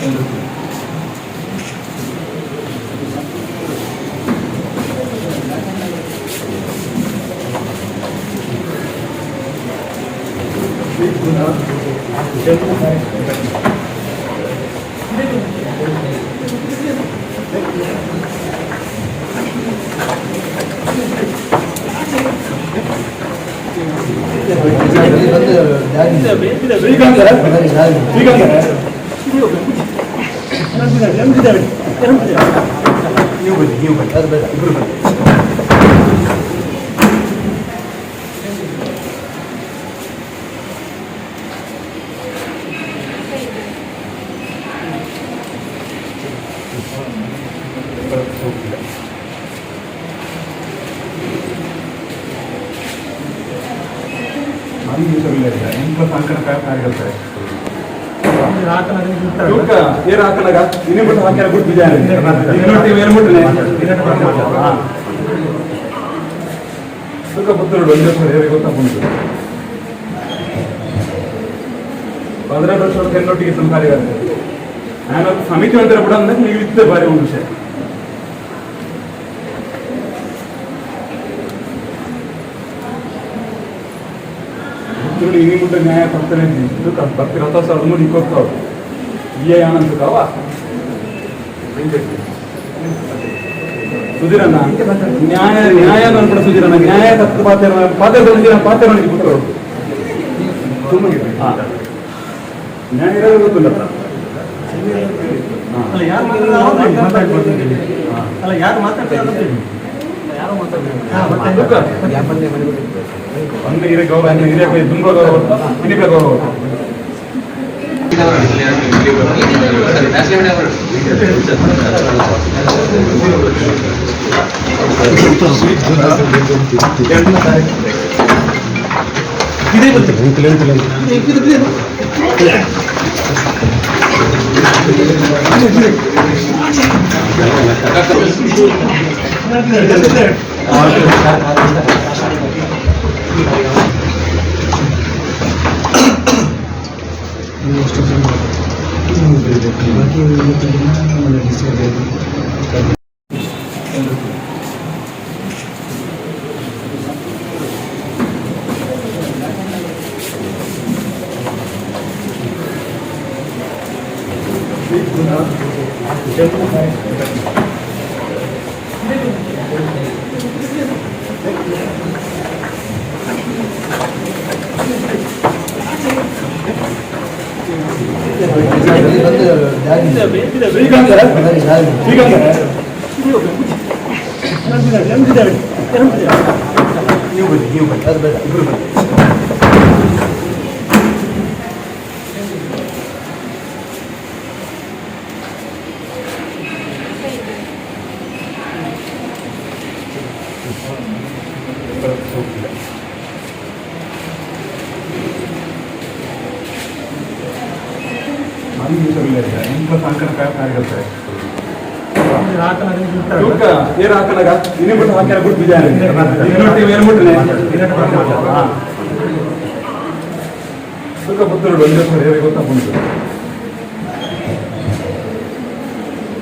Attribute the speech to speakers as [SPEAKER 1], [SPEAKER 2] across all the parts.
[SPEAKER 1] ఇంట్లో సంకట కార్యకర్తారు ఏ రాకనగా ఇన్ని బట్టి ಹಾಕ್ಯಾರ ಬಿಟ್ಟು ಬಿಜಾರಿ ಇನ್ನೊಟ್ಟಿ ಮೇಲ್ಬಿಟ್ರೆ ಸುಖ ಪುತ್ತೂರು ಒಂದೇ ಸರಿ ಗೊತ್ತಾಗ್ಬಿಟ್ಟು 15 ವರ್ಷ ಹೆಣ್ಣೊಟ್ಟಿಗೆ ನಮ್ಮ ಕಾರ್ಯಕರ್ತರು ನಾನು ಸಮಿತಿ ಅಂತ ಬಿಡ ಅಂದ್ರೆ ನೀವು ಇದ್ದೇ ಬಾರಿ ಒಂದು ವಿಷಯ ini mudah न्याय पत्र itu kan pasti rata selalu ikut kau iya yang nanti kau sudirana न्याय nanti sudirana न्याय tapi pater nanti putar न्याय itu betul lah kalau yang ಒಂದು ಇರೇ ಗೌರವ ಇರೇ ತುಂಬ ಗೌರವ ಇನ್ನಿಬ್ಬರ ಗೌರವ ಇದೇ ఇంట్లో సంకట కార్యకర్తారు ఏ రాకనగా ఇన్ని బట్టి ಹಾಕ್ಯಾರ ಬಿಟ್ಟು ಬಿಜಾರಿ ಇನ್ನೊಟ್ಟಿ ಮೇಲ್ಬಿಟ್ರೆ ಸುಖ ಪುತ್ತೂರು ಒಂದೇ ಸರಿ ಗೊತ್ತಾಗ್ಬಿಟ್ಟು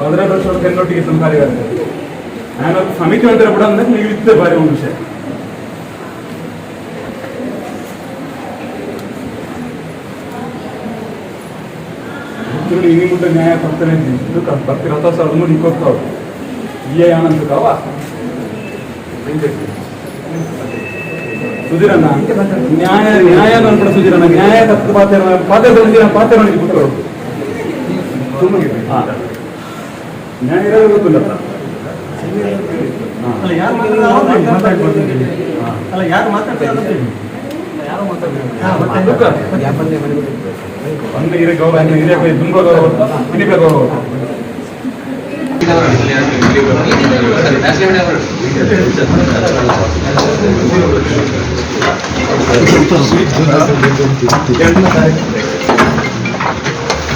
[SPEAKER 1] 15 ವರ್ಷ ಹೆಣ್ಣೊಟ್ಟಿಗೆ ನಮ್ಮ ಕಾರ್ಯಕರ್ತರು ನಾನು ಸಮಿತಿ ಅಂತ ಬಿಡ ಅಂದ್ರೆ ನೀವು ಇದ್ದೇ ಬಾರಿ ಒಂದು ವಿಷಯ ini mudah न्याय पत्र itu kan pasti rata selalu ikut kau iya yang nanti kau sudirana न्याय nanti sudirana न्याय tapi pater nanti putar न्याय itu betul lah kalau yang ಒಂದು ಇರೇ ಗೌರವ ಇರೇ ತುಂಬ ಗೌರವ ಇನ್ನಿಬ್ಬರ ಗೌರವ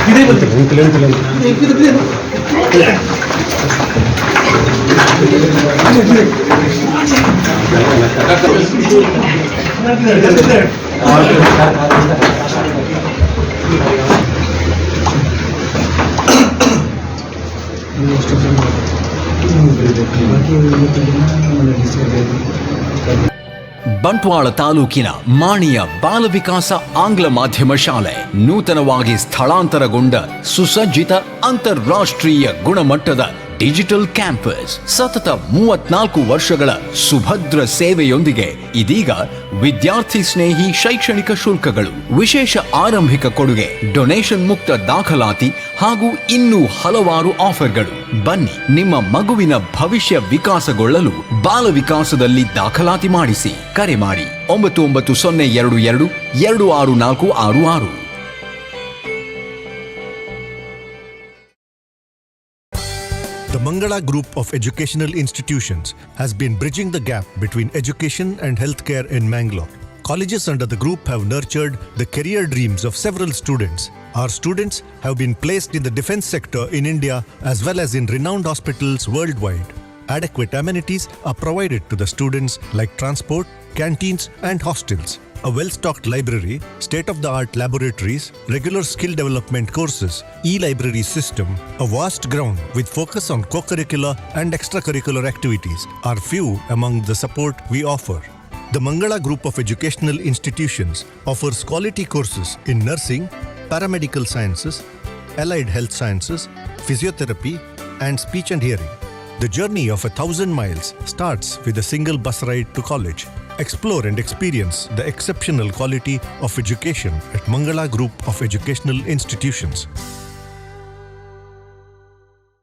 [SPEAKER 1] ಇದೇ
[SPEAKER 2] ಬಂಟ್ವಾಳ ತಾಲೂಕಿನ ಮಾಣಿಯ ಬಾಲವಿಕಾಸ ಆಂಗ್ಲ ಮಾಧ್ಯಮ ಶಾಲೆ ನೂತನವಾಗಿ ಸ್ಥಳಾಂತರಗೊಂಡ ಸುಸಜ್ಜಿತ ಅಂತಾರಾಷ್ಟ್ರೀಯ ಗುಣಮಟ್ಟದ ಡಿಜಿಟಲ್ ಕ್ಯಾಂಪಸ್ ಸತತ 34 ವರ್ಷಗಳ ಸುಭದ್ರ ಸೇವೆಯೊಂದಿಗೆ ಇದೀಗ ವಿದ್ಯಾರ್ಥಿ ಸ್ನೇಹಿ ಶೈಕ್ಷಣಿಕ ಶುಲ್ಕಗಳು, ವಿಶೇಷ ಆರಂಭಿಕ ಕೊಡುಗೆ, ಡೊನೇಷನ್ ಮುಕ್ತ ದಾಖಲಾತಿ ಹಾಗೂ ಇನ್ನೂ ಹಲವಾರು ಆಫರ್ಗಳು. ಬನ್ನಿ, ನಿಮ್ಮ ಮಗುವಿನ ಭವಿಷ್ಯ ವಿಕಾಸಗೊಳ್ಳಲು ಬಾಲ ವಿಕಾಸದಲ್ಲಿ ದಾಖಲಾತಿ ಮಾಡಿಸಿ. ಕರೆ ಮಾಡಿ 990222 26466.
[SPEAKER 3] The Mangala Group of Educational Institutions has been bridging the gap between education and healthcare in Mangalore. Colleges under the group have nurtured the career dreams of several students. Our students have been placed in the defense sector in India as well as in renowned hospitals worldwide. Adequate amenities are provided to the students like transport, canteens and hostels. A well-stocked library, state-of-the-art laboratories, regular skill development courses, e-library system, a vast ground with focus on co-curricular and extracurricular activities are few among the support we offer. The Mangala Group of Educational Institutions offers quality courses in nursing, paramedical sciences, allied health sciences, physiotherapy, and speech and hearing. The journey of 1,000 miles starts with a single bus ride to college. Explore and experience the exceptional quality of education at Mangala Group of Educational Institutions.